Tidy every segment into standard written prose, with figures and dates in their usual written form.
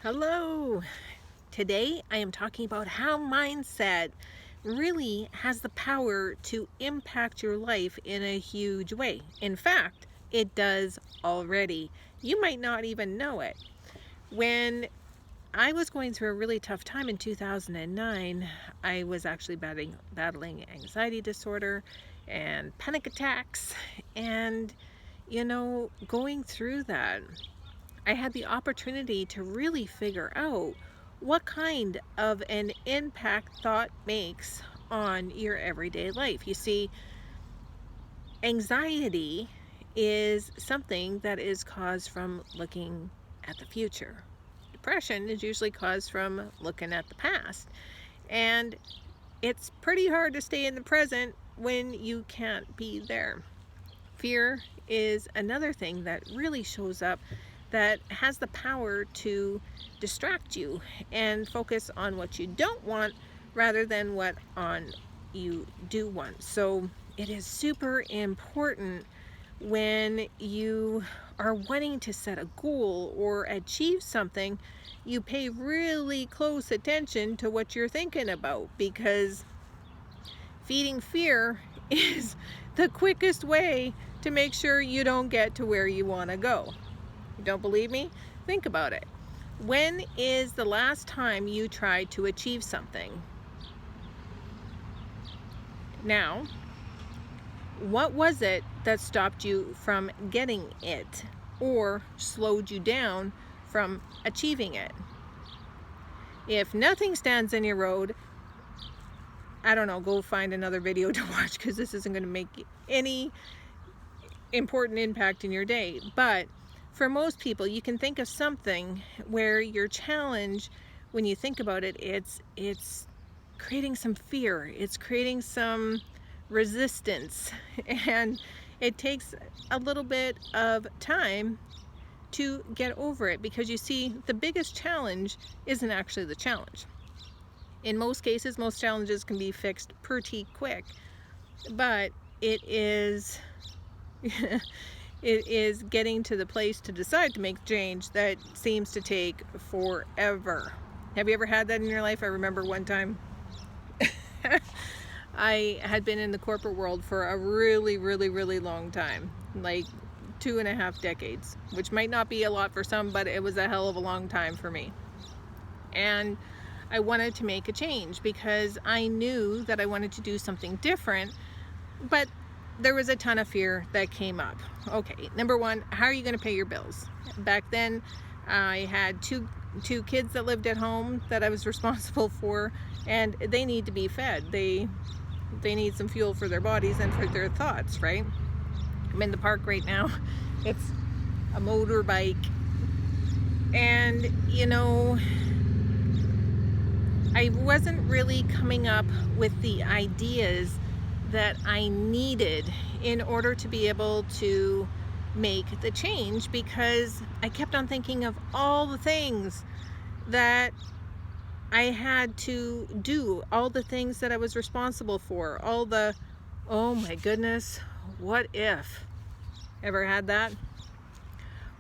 Hello. Today I am talking about how mindset really has the power to impact your life in a huge way. In fact, it does already. You might not even know it. When I was going through a really tough time in 2009, I was actually battling anxiety disorder and panic attacks. And, going through that, I had the opportunity to really figure out what kind of an impact thought makes on your everyday life. You see, anxiety is something that is caused from looking at the future. Depression is usually caused from looking at the past. And it's pretty hard to stay in the present when you can't be there. Fear is another thing that really shows up that has the power to distract you and focus on what you don't want rather than what on you do want. So it is super important when you are wanting to set a goal or achieve something, you pay really close attention to what you're thinking about, because feeding fear is the quickest way to make sure you don't get to where you want to go. You don't believe me? Think about it. When is the last time you tried to achieve something? Now, what was it that stopped you from getting it or slowed you down from achieving it? If nothing stands in your road, I don't know, go find another video to watch, because this isn't going to make any important impact in your day. But for most people, you can think of something where your challenge, when you think about it, it's creating some fear, it's creating some resistance, and it takes a little bit of time to get over it, because you see, the biggest challenge isn't actually the challenge. In most cases, most challenges can be fixed pretty quick, but it is it is getting to the place to decide to make change that seems to take forever. Have you ever had that in your life? I remember one time I had been in the corporate world for a really, really, really long time, like 2.5 decades, which might not be a lot for some, but it was a hell of a long time for me. And I wanted to make a change because I knew that I wanted to do something different, but there was a ton of fear that came up. Okay, number one, how are you going to pay your bills? Back then, I had two kids that lived at home that I was responsible for, and they need to be fed. They need some fuel for their bodies and for their thoughts, right? I'm in the park right now. It's a motorbike, and I wasn't really coming up with the ideas that I needed in order to be able to make the change, because I kept on thinking of all the things that I had to do, all the things that I was responsible for, oh my goodness, what if? Ever had that?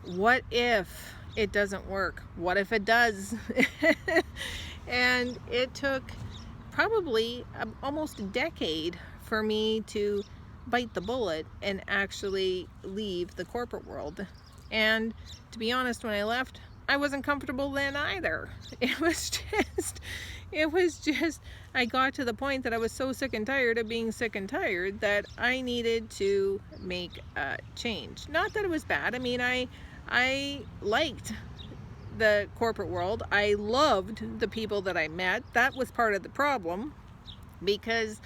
What if it doesn't work? What if it does? And it took probably almost a decade for me to bite the bullet and actually leave the corporate world. And to be honest, when I left, I wasn't comfortable then either. It was just, I got to the point that I was so sick and tired of being sick and tired that I needed to make a change. Not that it was bad. I mean, I liked the corporate world. I loved the people that I met. That was part of the problem, because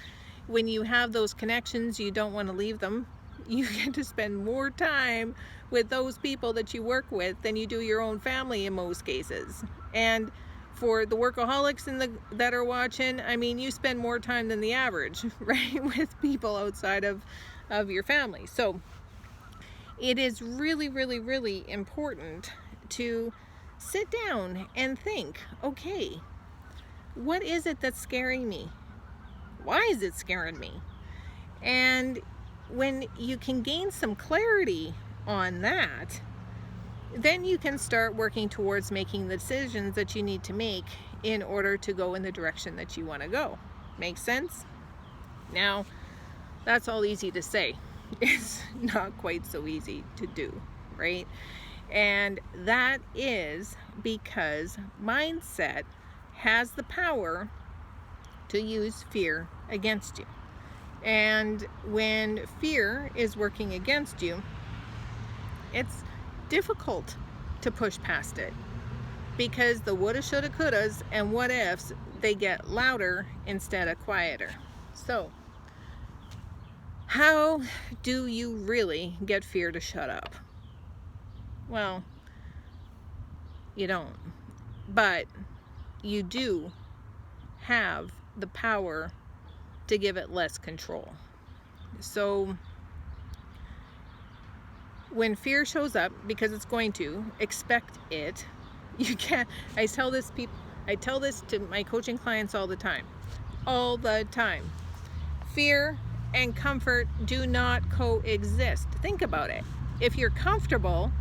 when you have those connections, you don't want to leave them. You get to spend more time with those people that you work with than you do your own family in most cases. And for the workaholics that are watching, I mean, you spend more time than the average, right, with people outside of your family. So it is really, really, really important to sit down and think, okay, what is it that's scaring me? Why is it scaring me? And when you can gain some clarity on that, then you can start working towards making the decisions that you need to make in order to go in the direction that you want to go. Make sense? Now, that's all easy to say. It's not quite so easy to do, right? And that is because mindset has the power to use fear against you. And when fear is working against you, it's difficult to push past it, because the woulda, shoulda, couldas and what ifs, they get louder instead of quieter. So, how do you really get fear to shut up? Well, you don't. But you do have the power to give it less control. So, when fear shows up, because it's going to, expect it. You can't. I tell this to my coaching clients all the time. All the time. Fear and comfort do not coexist. Think about it. If you're comfortable,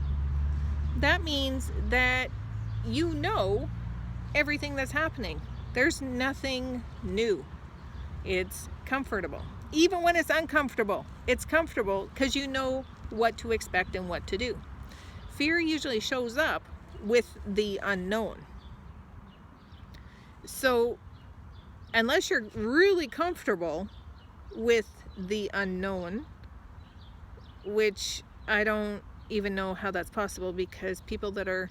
that means that you know everything that's happening. There's nothing new. It's comfortable. Even when it's uncomfortable, it's comfortable because you know what to expect and what to do. Fear usually shows up with the unknown. So, unless you're really comfortable with the unknown, which I don't even know how that's possible, because people that are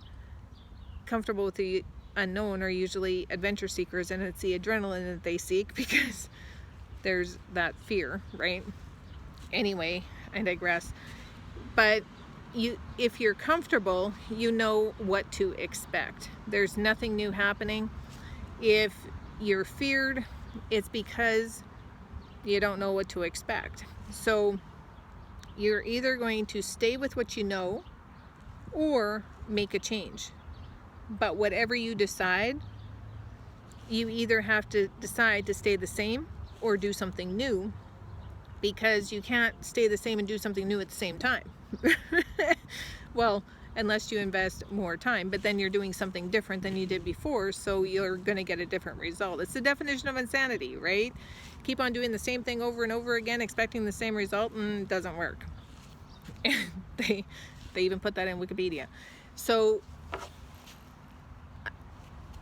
comfortable with the unknown are usually adventure seekers, and it's the adrenaline that they seek because there's that fear, right? Anyway, I digress. But if you're comfortable, you know what to expect. There's nothing new happening. If you're feared, it's because you don't know what to expect. So you're either going to stay with what you know or make a change. But whatever you decide, you either have to decide to stay the same or do something new, because you can't stay the same and do something new at the same time. Well, unless you invest more time, but then you're doing something different than you did before, so you're going to get a different result. It's the definition of insanity, right? Keep on doing the same thing over and over again, expecting the same result, and it doesn't work. they even put that in Wikipedia. So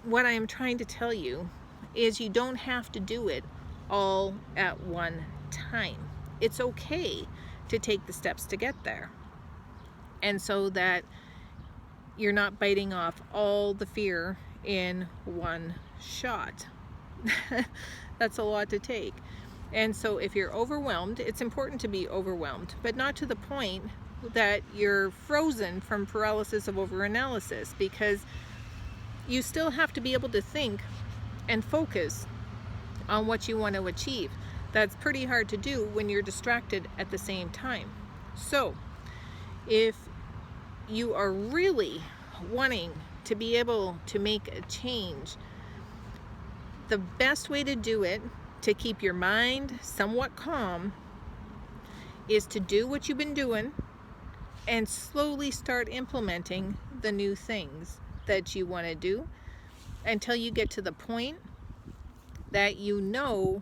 what I am trying to tell you is you don't have to do it all at one time. It's okay to take the steps to get there. And so that you're not biting off all the fear in one shot. That's a lot to take. And so if you're overwhelmed, it's important to be overwhelmed, but not to the point that you're frozen from paralysis of overanalysis, because you still have to be able to think and focus on what you want to achieve. That's pretty hard to do when you're distracted at the same time. So if you are really wanting to be able to make a change, the best way to do it, to keep your mind somewhat calm, is to do what you've been doing and slowly start implementing the new things that you want to do until you get to the point that you know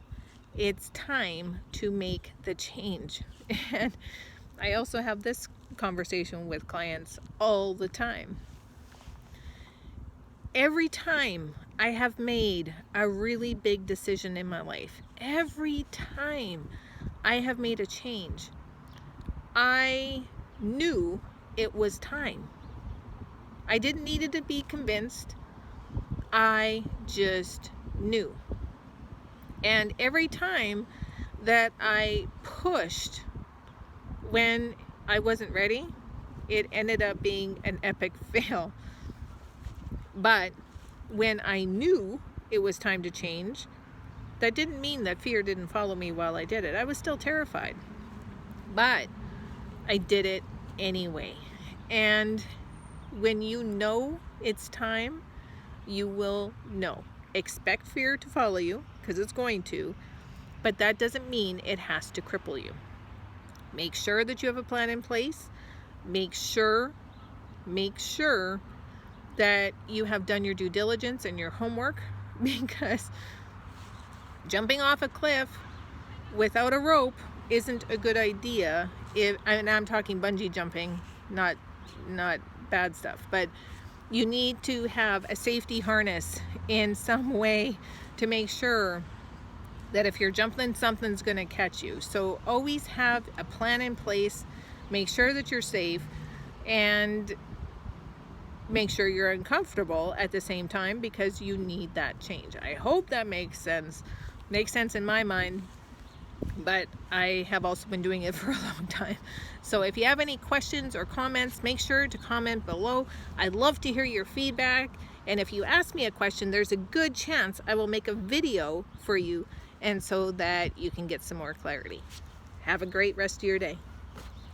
it's time to make the change. And I also have this conversation with clients all the time. Every time I have made a really big decision in my life, every time I have made a change, I knew it was time. I didn't need to be convinced. I just knew. And every time that I pushed when I wasn't ready, it ended up being an epic fail. But when I knew it was time to change, that didn't mean that fear didn't follow me while I did it. I was still terrified, but I did it anyway. And when you know it's time, you will know. Expect fear to follow you, because it's going to, but that doesn't mean it has to cripple you. Make sure that you have a plan in place. Make sure make sure that you have done your due diligence and your homework, because jumping off a cliff without a rope isn't a good idea. And I'm talking bungee jumping, not bad stuff, but you need to have a safety harness in some way to make sure that if you're jumping, something's going to catch you. So always have a plan in place, make sure that you're safe, and make sure you're uncomfortable at the same time, because you need that change. I hope that makes sense. Makes sense in my mind, but I have also been doing it for a long time. So if you have any questions or comments, make sure to comment below. I'd love to hear your feedback. And if you ask me a question, there's a good chance I will make a video for you, and so that you can get some more clarity. Have a great rest of your day.